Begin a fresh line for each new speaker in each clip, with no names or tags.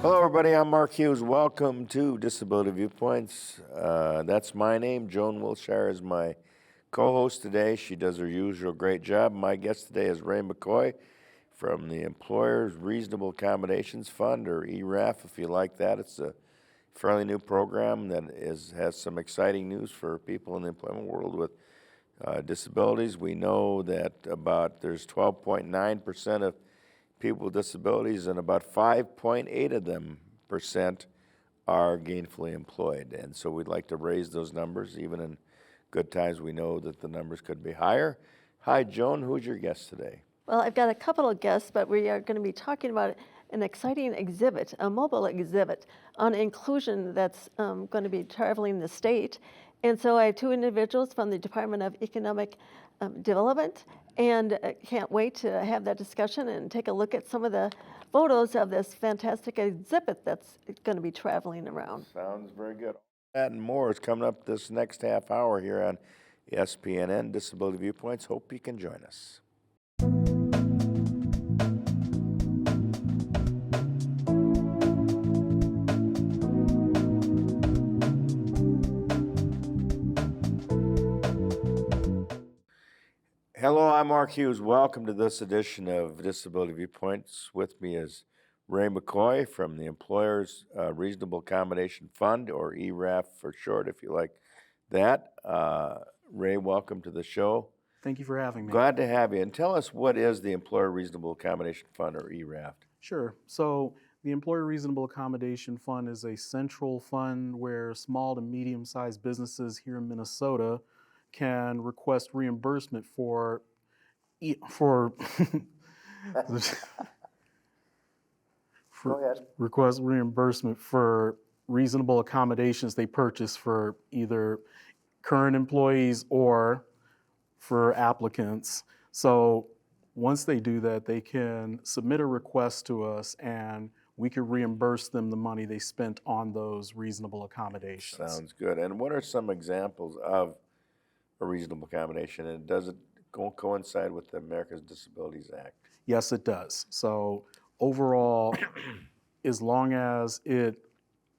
Hello, everybody. I'm Mark Hughes. Welcome to Disability Viewpoints. That's my name. Joan Willshire is my co-host today. She does her usual great job. My guest today is Ray McCoy from the Employer Reasonable Accommodations Fund, or ERAF, if you like that. It's a fairly new program that has some exciting news for people in the employment world with disabilities. We know that there's 12.9% of people with disabilities, and about 5.8 of them percent are gainfully employed. And so we'd like to raise those numbers. Even in good times, we know that the numbers could be higher. Hi, Joan. Who's your guest today?
Well, I've got a couple of guests, but we are going to be talking about an exciting exhibit, a mobile exhibit on inclusion that's going to be traveling the state. And so I have two individuals from the Department of Economic Development, and can't wait to have that discussion and take a look at some of the photos of this fantastic exhibit that's going to be traveling around.
Sounds very good. That and more is coming up this next half hour here on SPNN Disability Viewpoints. Hope you can join us. Hello, I'm Mark Hughes. Welcome to this edition of Disability Viewpoints. With me is Ray McCoy from the Employers Reasonable Accommodation Fund, or ERAF for short, if you like that. Ray, welcome to the show.
Thank you for having me.
Glad to have you. And tell us, what is the Employer Reasonable Accommodation Fund, or ERAF?
Sure. So the Employer Reasonable Accommodation Fund is a central fund where small to medium-sized businesses here in Minnesota can request reimbursement for request reimbursement for reasonable accommodations they purchase for either current employees or for applicants. So once they do that, they can submit a request to us, and we can reimburse them the money they spent on those reasonable accommodations.
Sounds good. And what are some examples of a reasonable accommodation, and does it coincide with the Americans with Disabilities Act?
Yes, it does. So overall, as long as it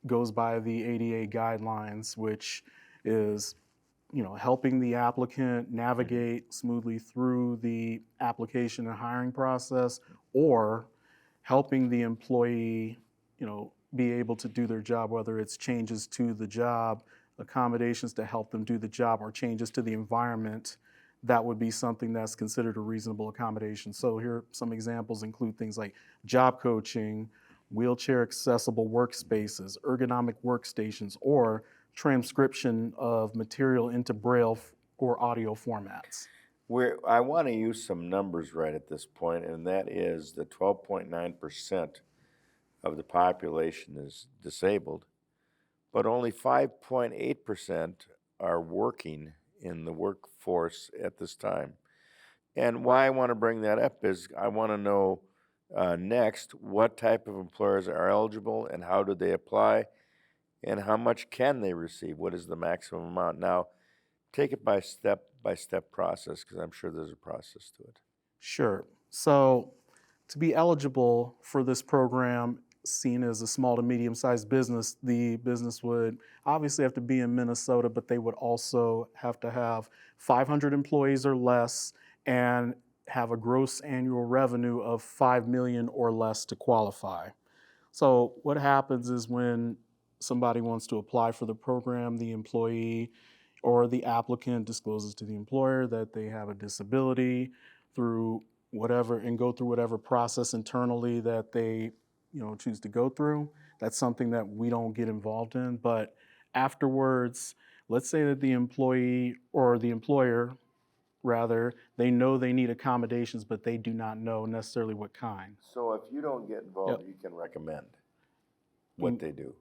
goes by the ADA guidelines, which is, helping the applicant navigate smoothly through the application and hiring process, or helping the employee, be able to do their job, whether it's changes to the job, accommodations to help them do the job, or changes to the environment, that would be something that's considered a reasonable accommodation. So here, some examples include things like job coaching, wheelchair accessible workspaces, ergonomic workstations, or transcription of material into Braille or audio formats.
I want to use some numbers right at this point, and that is that 12.9% of the population is disabled, but only 5.8% are working in the workforce at this time. And why I want to bring that up is I want to know next what type of employers are eligible, and how do they apply, and how much can they receive? What is the maximum amount? Now, take it by step process, because I'm sure there's a process to it.
Sure. So to be eligible for this program, seen as a small to medium-sized business, the business would obviously have to be in Minnesota, but they would also have to have 500 employees or less and have a gross annual revenue of $5 million or less to qualify. So what happens is, when somebody wants to apply for the program, the employee or the applicant discloses to the employer that they have a disability through whatever, and go through whatever process internally that they choose to go through. That's something that we don't get involved in. But afterwards, let's say that the employee or the employer, rather, they know they need accommodations, but they do not know necessarily what kind.
So if you don't get involved, you can recommend what they do.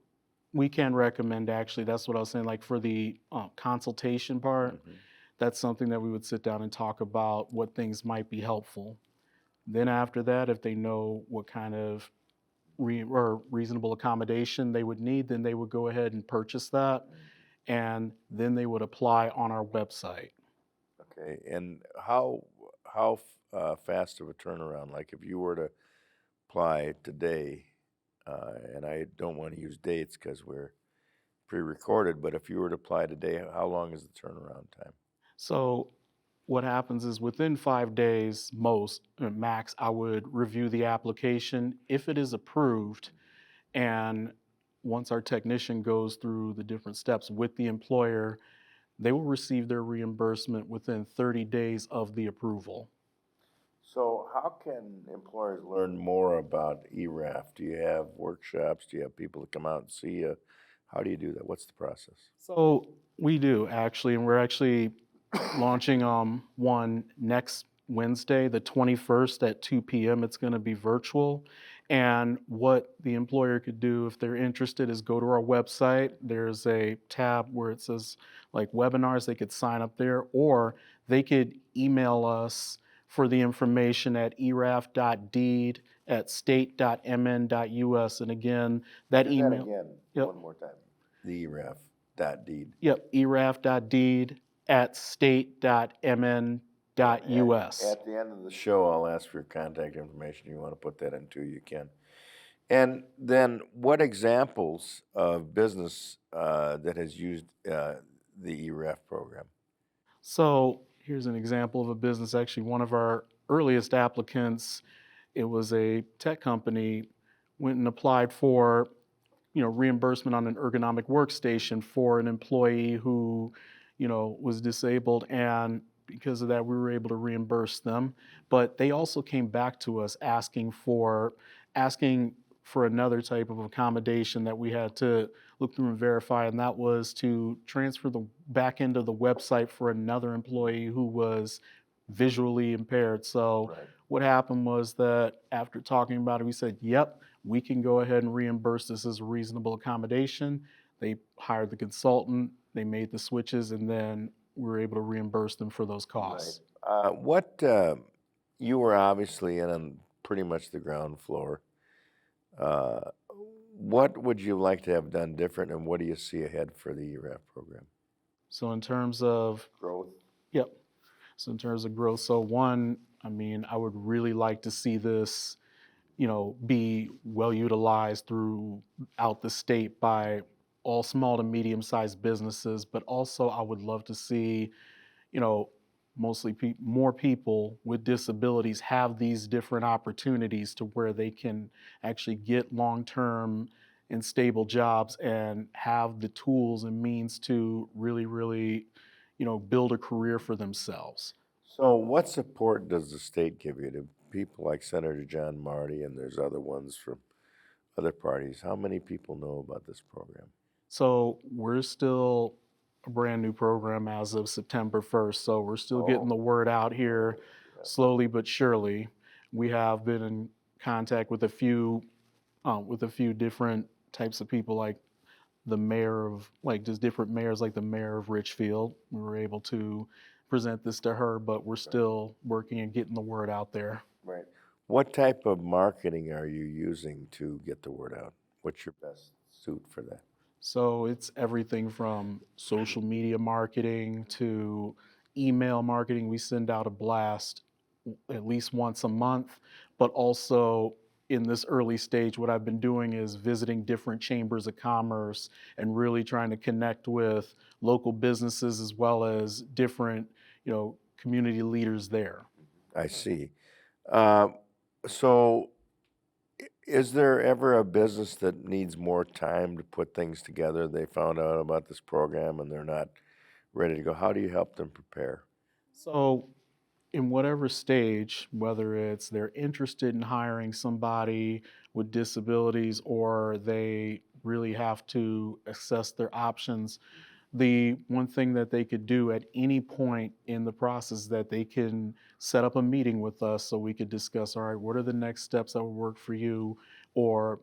We can recommend, actually. That's what I was saying, like for the consultation part, that's something that we would sit down and talk about what things might be helpful. Then after that, if they know what kind of reasonable accommodation they would need, then they would go ahead and purchase that, and then they would apply on our website.
Okay, and how fast of a turnaround? Like if you were to apply today, and I don't want to use dates because we're pre-recorded, but if you were to apply today, how long is the turnaround time?
So what happens is within 5 days, max, I would review the application. If it is approved, and once our technician goes through the different steps with the employer, they will receive their reimbursement within 30 days of the approval.
So how can employers learn more about ERAF? Do you have workshops? Do you have people that come out and see you? How do you do that? What's the process?
So we do actually, and we're actually launching one next Wednesday, the 21st at 2 p.m. It's going to be virtual. And what the employer could do if they're interested is go to our website. There's a tab where it says like webinars. They could sign up there, or they could email us for the information at eraf.deed@state.mn.us. And again, that
Say
email.
that again,
Yep.
one more time. The ERAF.deed.
Yep, eraf.deed@state.mn.us.
At the end of the show, I'll ask for your contact information. You want to put that in too, you can. And then what examples of business that has used the ERAF program?
So here's an example of a business, actually one of our earliest applicants. It was a tech company, went and applied for reimbursement on an ergonomic workstation for an employee who was disabled, and because of that we were able to reimburse them. But they also came back to us asking for another type of accommodation that we had to look through and verify, and that was to transfer the back end of the website for another employee who was visually impaired. So
Right.
what happened was that after talking about it, we said, yep, we can go ahead and reimburse this as a reasonable accommodation. They hired the consultant, they made the switches, and then we were able to reimburse them for those costs.
Right. You were obviously in on pretty much the ground floor. What would you like to have done different, and what do you see ahead for the ERAF program?
So in terms of
Growth.
Yep. So in terms of growth, so one, I mean, I would really like to see this, be well utilized throughout the state by all small to medium-sized businesses, but also I would love to see, mostly more people with disabilities have these different opportunities to where they can actually get long-term and stable jobs and have the tools and means to really build a career for themselves.
So what support does the state give you to people like Senator John Marty, and there's other ones from other parties? How many people know about this program?
So we're still a brand new program as of September 1st. So we're still getting the word out here slowly but surely. We have been in contact with a few different types of people, like the mayor of, like just different mayors, like the mayor of Richfield. We were able to present this to her, but we're still working and getting the word out there.
Right. What type of marketing are you using to get the word out? What's your best suit for that?
So it's everything from social media marketing to email marketing. We send out a blast at least once a month, but also in this early stage, what I've been doing is visiting different chambers of commerce and really trying to connect with local businesses as well as different, community leaders there.
I see. So is there ever a business that needs more time to put things together? They found out about this program and they're not ready to go. How do you help them prepare?
So in whatever stage, whether it's they're interested in hiring somebody with disabilities or they really have to assess their options, the one thing that they could do at any point in the process is that they can set up a meeting with us so we could discuss, all right, what are the next steps that would work for you? Or,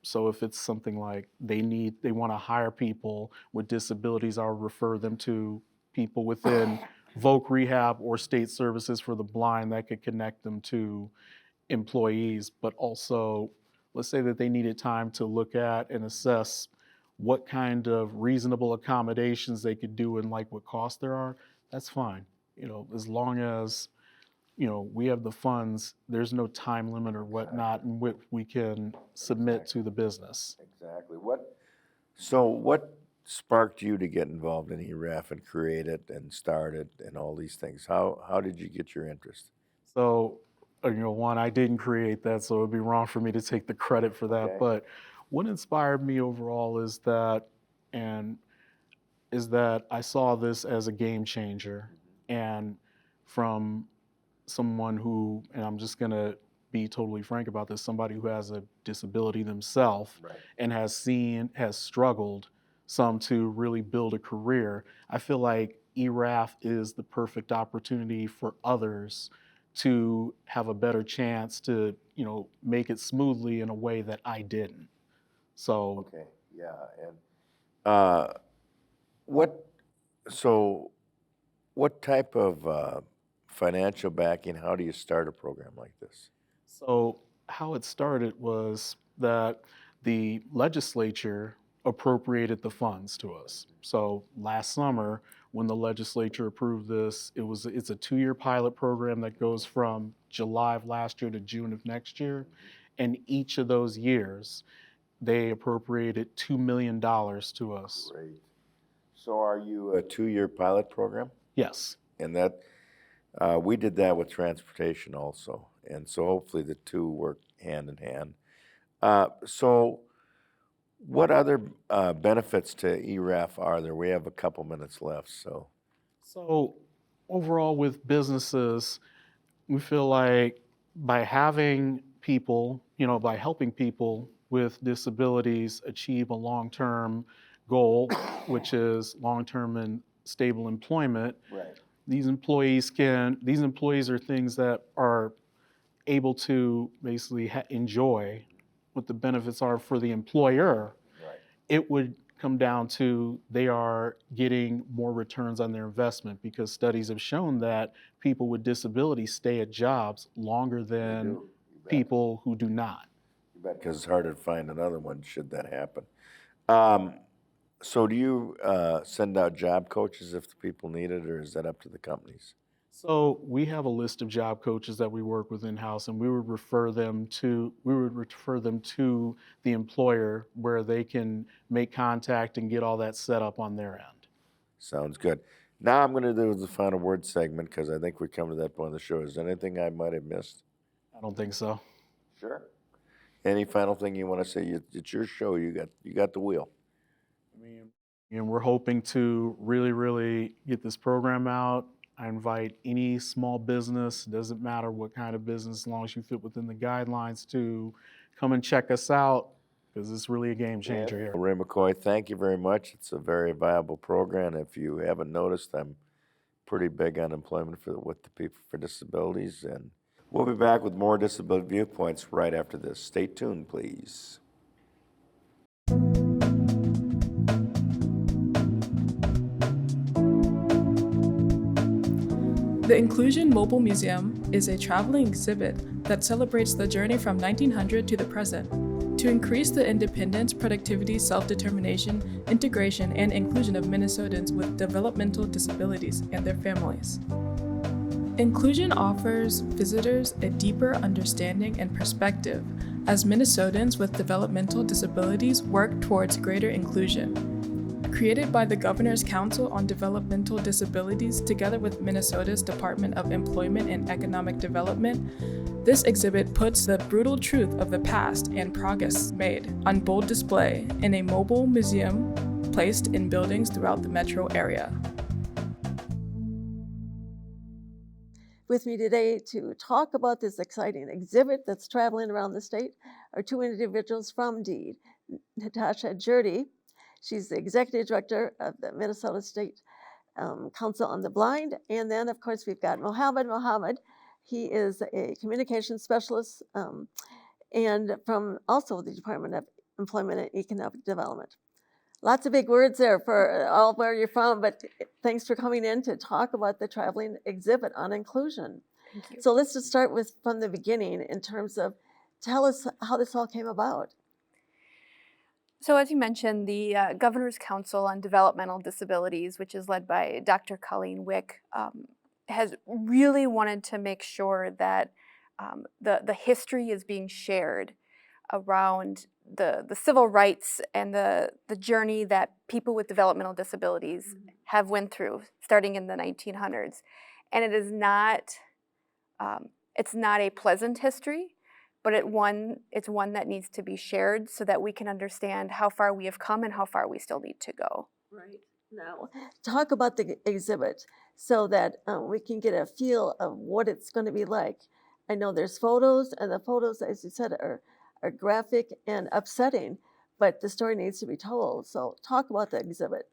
so if it's something like they want to hire people with disabilities, I'll refer them to people within Voc Rehab or State Services for the Blind that could connect them to employees. But also, let's say that they needed time to look at and assess what kind of reasonable accommodations they could do and like what costs there are, that's fine. As long as we have the funds, there's no time limit or whatnot in which we can submit to the business.
Exactly. What sparked you to get involved in ERAF and create it and start it and all these things? How did you get your interest?
So, one, I didn't create that, so it would be wrong for me to take the credit for that.
Okay.
But what inspired me overall is that I saw this as a game changer, and from someone who, and I'm just gonna be totally frank about this, somebody who has a disability themselves
Right.
and has struggled some to really build a career. I feel like ERAF is the perfect opportunity for others to have a better chance to, make it smoothly in a way that I didn't. So
Okay. Yeah. And uh, what what type of financial backing? How do you start a program like this?
So how it started was that the legislature appropriated the funds to us. So last summer, when the legislature approved this, it's a 2-year pilot program that goes from July of last year to June of next year. And each of those years, they appropriated $2 million to us.
Great. So are you a 2-year pilot program?
Yes.
And that we did that with transportation also, and so hopefully the two work hand in hand. So what other benefits to ERAF are there? We have a couple minutes left, so.
So overall with businesses, we feel like by having people, by helping people with disabilities achieve a long-term goal, which is long-term and stable employment,
Right.
these employees are things that are able to basically enjoy what the benefits are for the employer.
Right.
It would come down to they are getting more returns on their investment, because studies have shown that people with disabilities stay at jobs longer than
You bet.
people who do not.
You bet, because it's harder to find another one should that happen. So do you send out job coaches if the people need it, or is that up to the companies?
So we have a list of job coaches that we work with in-house, and we would refer them to the employer, where they can make contact and get all that set up on their end.
Sounds good. Now I'm going to do the final word segment, because I think we come to that point of the show. Is there anything I might have missed?
I don't think so.
Sure. Any final thing you want to say? It's your show. You got the wheel.
And we're hoping to really, really get this program out. I invite any small business, doesn't matter what kind of business, as long as you fit within the guidelines, to come and check us out, because it's really a game changer here.
Ray McCoy, thank you very much. It's a very viable program. If you haven't noticed, I'm pretty big on employment with the people for disabilities, and we'll be back with more Disability Viewpoints right after this. Stay tuned, please.
The Inclusion Mobile Museum is a traveling exhibit that celebrates the journey from 1900 to the present to increase the independence, productivity, self-determination, integration, and inclusion of Minnesotans with developmental disabilities and their families. Inclusion offers visitors a deeper understanding and perspective as Minnesotans with developmental disabilities work towards greater inclusion. Created by the Governor's Council on Developmental Disabilities together with Minnesota's Department of Employment and Economic Development, this exhibit puts the brutal truth of the past and progress made on bold display in a mobile museum placed in buildings throughout the metro area.
With me today to talk about this exciting exhibit that's traveling around the state are two individuals from DEED. Natasha Jerde, she's the Executive Director of the Minnesota State Council on the Blind. And then, of course, we've got Mohamud. He is a communications specialist and from also the Department of Employment and Economic Development. Lots of big words there for all where you're from, but thanks for coming in to talk about the traveling exhibit on inclusion.
Thank you.
So let's just start with from the beginning in terms of, tell us how this all came about.
So as you mentioned, the Governor's Council on Developmental Disabilities, which is led by Dr. Colleen Wick, has really wanted to make sure that the history is being shared around the civil rights and the journey that people with developmental disabilities have went through starting in the 1900s. And it is not, it's not a pleasant history, but it's one that needs to be shared so that we can understand how far we have come and how far we still need to go.
Right. Now, talk about the exhibit so that we can get a feel of what it's going to be like. I know there's photos, and the photos, as you said, are graphic and upsetting, but the story needs to be told. So talk about the exhibit.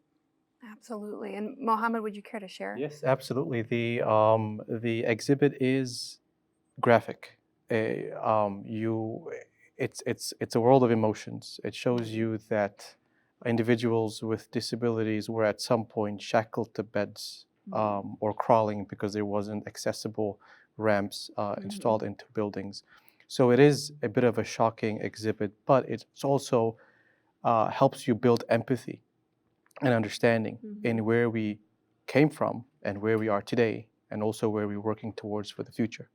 Absolutely. And Mohamud, would you care to share?
Yes, absolutely. The exhibit is graphic. It's a world of emotions. It shows you that individuals with disabilities were at some point shackled to beds or crawling because there wasn't accessible ramps installed into buildings. So it is a bit of a shocking exhibit, but it also helps you build empathy and understanding in where we came from and where we are today, and also where we're working towards for the future.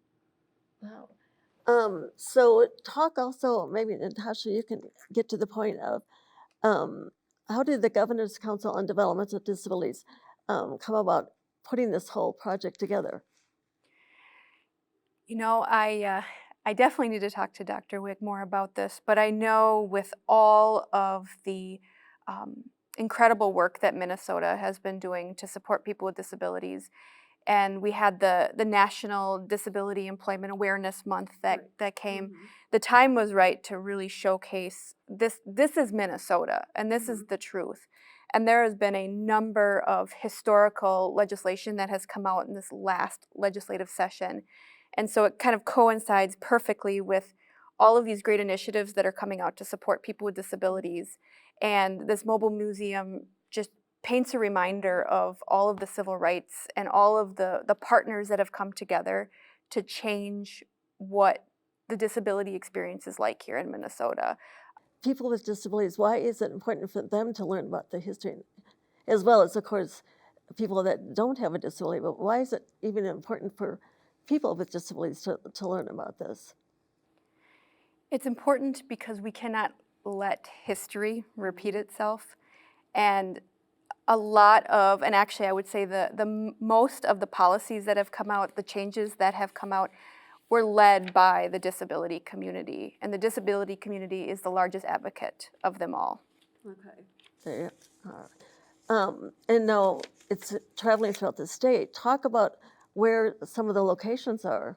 Wow. So talk also, maybe Natasha, you can get to the point of how did the Governor's Council on Developmental Disabilities come about putting this whole project together?
You know, I definitely need to talk to Dr. Wick more about this, but I know with all of the incredible work that Minnesota has been doing to support people with disabilities, and we had the National Disability Employment Awareness Month that came. The time was right to really showcase this. This is Minnesota, and this is the truth. And there has been a number of historical legislation that has come out in this last legislative session. And so it kind of coincides perfectly with all of these great initiatives that are coming out to support people with disabilities. And this mobile museum just paints a reminder of all of the civil rights and all of the partners that have come together to change what the disability experience is like here in Minnesota.
People with disabilities, why is it important for them to learn about the history, as well as, of course, people that don't have a disability, but why is it even important for people with disabilities to learn about this?
It's important because we cannot let history repeat itself. And a lot of, and actually I would say the most of the policies that have come out, the changes that have come out, were led by the disability community. And the disability community is the largest advocate of them all.
Okay. There you are. And now it's traveling throughout the state. Talk about where some of the locations are.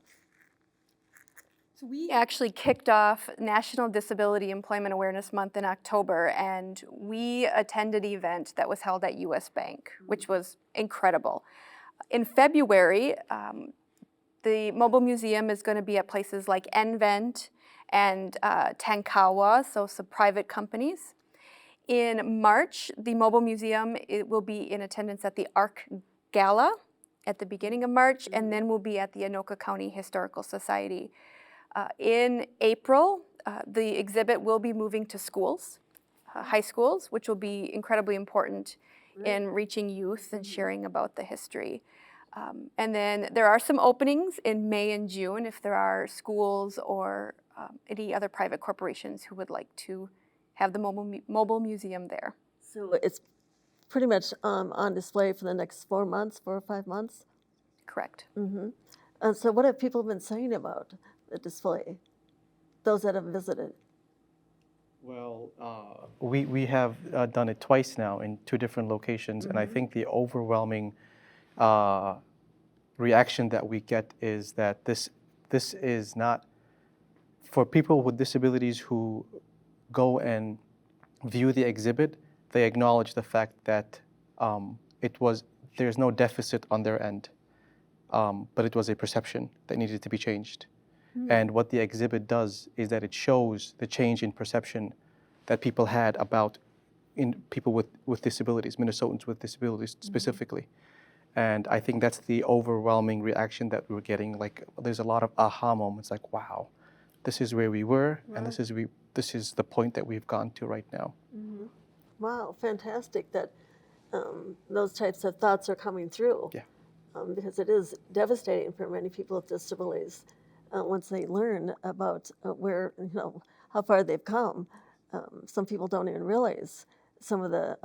So we actually kicked off National Disability Employment Awareness Month in October, and we attended an event that was held at US Bank, which was incredible. In February, the Mobile Museum is going to be at places like nVent and Tankawa, so some private companies. In March, the Mobile Museum will be in attendance at the ARC Gala at the beginning of March, and then we'll be at the Anoka County Historical Society. In April, the exhibit will be moving to schools, high schools, which will be incredibly important in reaching youth and sharing about the history. And then there are some openings in May and June if there are schools or any other private corporations who would like to have the mobile museum there.
So it's pretty much on display for the next 4 or 5 months?
Correct.
So what have people been saying about the display, those that have visited?
Well, we have done it twice now in 2 different locations, and I think the overwhelming reaction that we get is that this is not for people with disabilities who go and view the exhibit. They acknowledge the fact that there's no deficit on their end, but it was a perception that needed to be changed. And what the exhibit does is that it shows the change in perception that people had about people with disabilities, Minnesotans with disabilities specifically. And I think that's the overwhelming reaction that we're getting. Like, there's a lot of aha moments, like, wow, this is where we were, and this is the point that we've gone to right now.
Wow, fantastic that those types of thoughts are coming through.
Yeah.
because it is devastating for many people with disabilities once they learn about where, how far they've come. Some people don't even realize some of the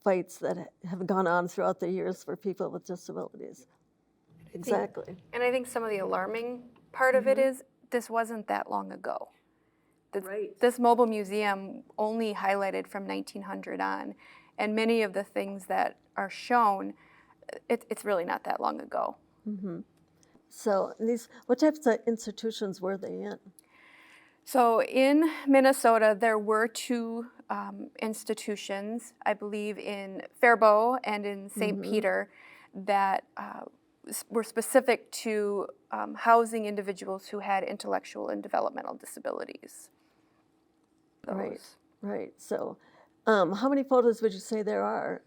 fights that have gone on throughout the years for people with disabilities. Exactly.
And I think some of the alarming part of it is this wasn't that long ago. This mobile museum only highlighted from 1900 on, and many of the things that are shown, it's really not that long ago.
So what types of institutions were they in?
So in Minnesota, there were two institutions, I believe in Faribault and in St. Peter, that were specific to housing individuals who had intellectual and developmental disabilities.
Right. So how many photos would you say there are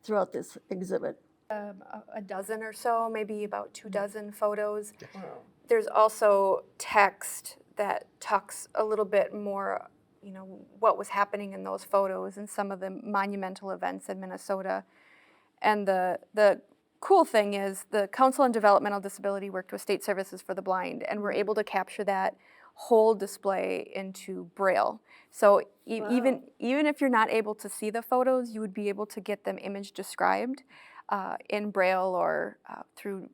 throughout this exhibit?
A dozen or so, maybe about 2 dozen photos. Wow. There's also text that talks a little bit more, what was happening in those photos and some of the monumental events in Minnesota. And the cool thing is the Council on Developmental Disability worked with State Services for the Blind, and we're able to capture that whole display into Braille. So even if you're not able to see the photos, you would be able to get them image described in Braille or through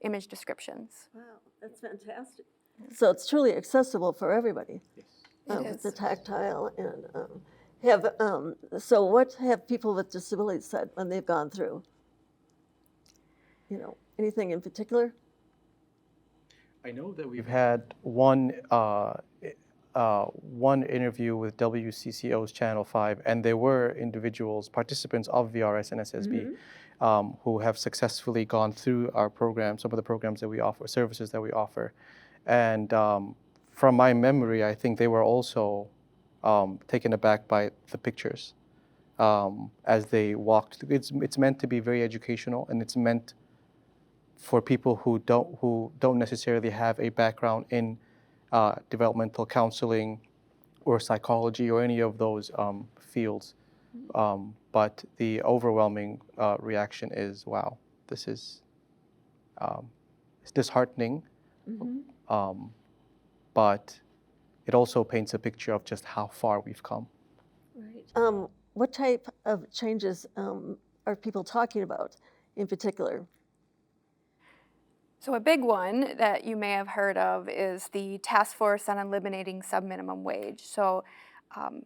image descriptions.
Wow, that's fantastic. So it's truly accessible for everybody.
It is.
The tactile and so what have people with disabilities said when they've gone through? Anything in particular?
I know that we've had one interview with WCCO's Channel 5, and there were individuals, participants of VRS and SSB, who have successfully gone through our program, some of the programs that we offer, services that we offer. And from my memory, I think they were also taken aback by the pictures as they walked. It's meant to be very educational, and it's meant for people who don't necessarily have a background in developmental counseling or psychology or any of those fields. But the overwhelming reaction is, wow, this is it's disheartening, but it also paints a picture of just how far we've come.
Right. What type of changes are people talking about in particular?
So a big one that you may have heard of is the Task Force on Eliminating Subminimum Wage. So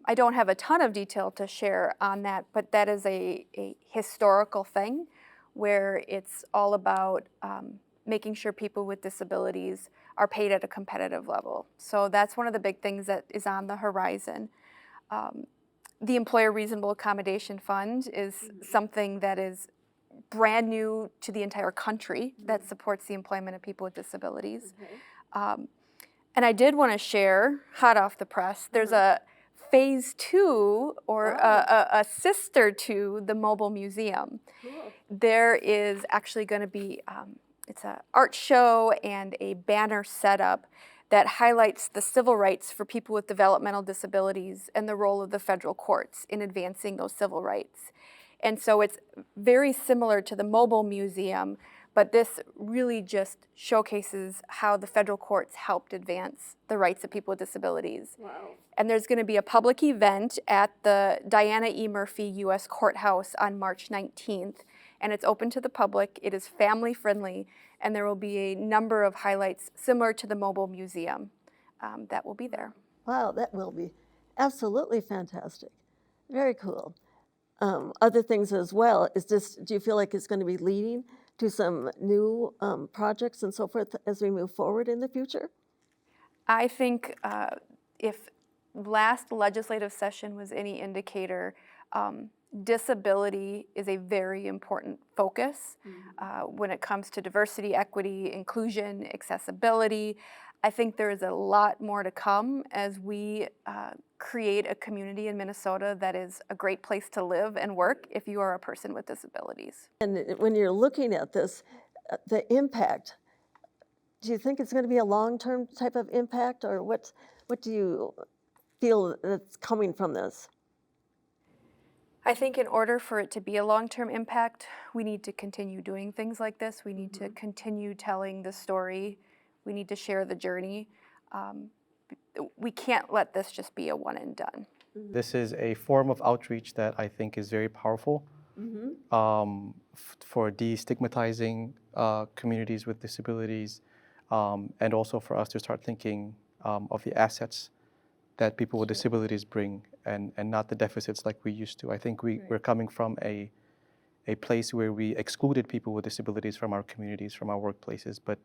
I don't have a ton of detail to share on that, but that is a historical thing where it's all about making sure people with disabilities are paid at a competitive level. So that's one of the big things that is on the horizon. The Employer Reasonable Accommodation Fund is something that is brand new to the entire country that supports the employment of people with disabilities. And I did want to share, hot off the press, there's a phase 2 or a sister to the mobile museum. Cool. There is actually going to be, it's an art show and a banner setup that highlights the civil rights for people with developmental disabilities and the role of the federal courts in advancing those civil rights. And so it's very similar to the mobile museum, but this really just showcases how the federal courts helped advance the rights of people with disabilities. Wow. And there's going to be a public event at the Diana E. Murphy U.S. Courthouse on March 19th, and it's open to the public. It is family friendly, and there will be a number of highlights similar to the mobile museum that will be there.
Wow, that will be absolutely fantastic. Very cool. Other things as well, do you feel like it's going to be leading to some new projects and so forth as we move forward in the future?
I think if last legislative session was any indicator, disability is a very important focus when it comes to diversity, equity, inclusion, accessibility. I think there is a lot more to come as we create a community in Minnesota that is a great place to live and work if you are a person with disabilities.
And when you're looking at this, the impact, do you think it's going to be a long-term type of impact, or what do you feel that's coming from this?
I think in order for it to be a long-term impact, we need to continue doing things like this. We need to continue telling the story. We need to share the journey. We can't let this just be a one and done.
This is a form of outreach that I think is very powerful for destigmatizing communities with disabilities, and also for us to start thinking of the assets that people with disabilities bring, and not the deficits like we used to. I think we're coming from a place where we excluded people with disabilities from our communities, from our workplaces, but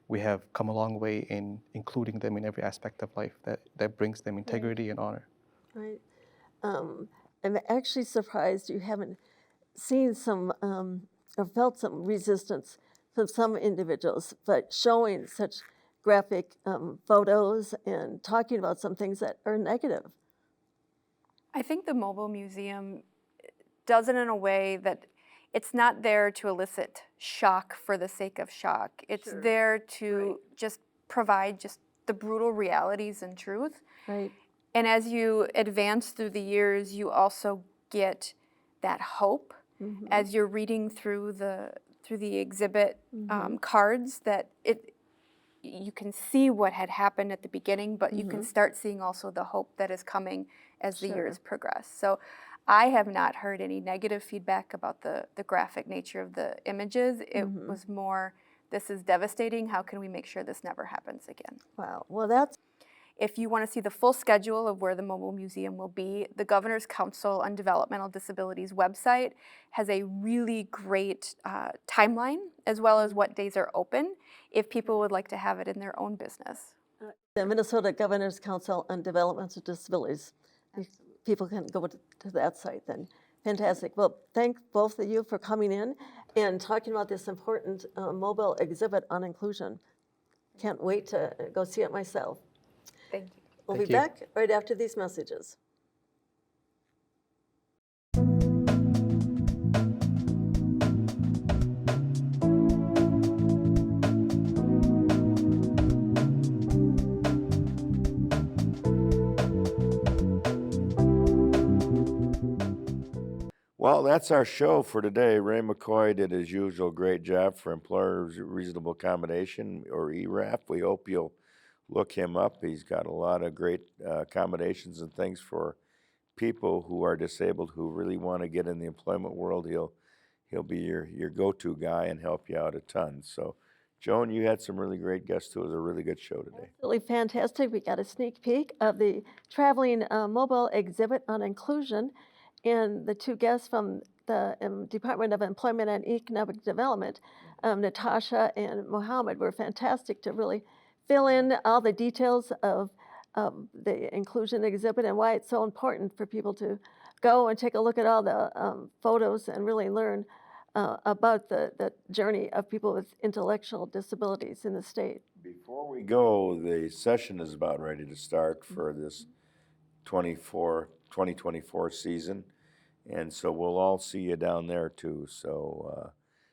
we have come a long way in including them in every aspect of life that brings them integrity and honor.
Right. I'm actually surprised you haven't seen some or felt some resistance from some individuals, but showing such graphic photos and talking about some things that are negative.
I think the mobile museum does it in a way that it's not there to elicit shock for the sake of shock. It's there to just provide just the brutal realities and truth.
Right.
And as you advance through the years, you also get that hope as you're reading through the exhibit cards, that you can see what had happened at the beginning, but you can start seeing also the hope that is coming as the years progress. So I have not heard any negative feedback about the graphic nature of the images. It was more, this is devastating. How can we make sure this never happens again?
Wow. Well, that's.
If you want to see the full schedule of where the mobile museum will be, the Governor's Council on Developmental Disabilities website has a really great timeline, as well as what days are open, if people would like to have it in their own business.
The Minnesota Governor's Council on Developmental Disabilities. If people can go to that site then. Fantastic. Well, thank both of you for coming in and talking about this important mobile exhibit on inclusion. Can't wait to go see it myself.
Thank you.
We'll
Thank
be
you.
back right after these messages.
Well, that's our show for today. Ray McCoy did his usual great job for Employer Reasonable Accommodation, or ERAF. We hope you'll look him up. He's got a lot of great accommodations and things for people who are disabled who really want to get in the employment world. He'll be your go-to guy and help you out a ton. So, Joan, you had some really great guests too. It was a really good show today.
Absolutely fantastic. We got a sneak peek of the traveling mobile exhibit on inclusion, and the two guests from the Department of Employment and Economic Development, Natasha and Mohamud, were fantastic to really fill in all the details of the inclusion exhibit and why it's so important for people to go and take a look at all the photos and really learn about the journey of people with intellectual disabilities in the state.
Before we go, the session is about ready to start for this 2024 season, and so we'll all see you down there too. So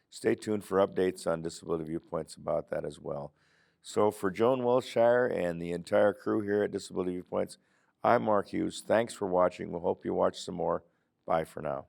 stay tuned for updates on Disability Viewpoints about that as well. So for Joan Willshire and the entire crew here at Disability Viewpoints, I'm Mark Hughes. Thanks for watching. We'll hope you watch some more. Bye for now.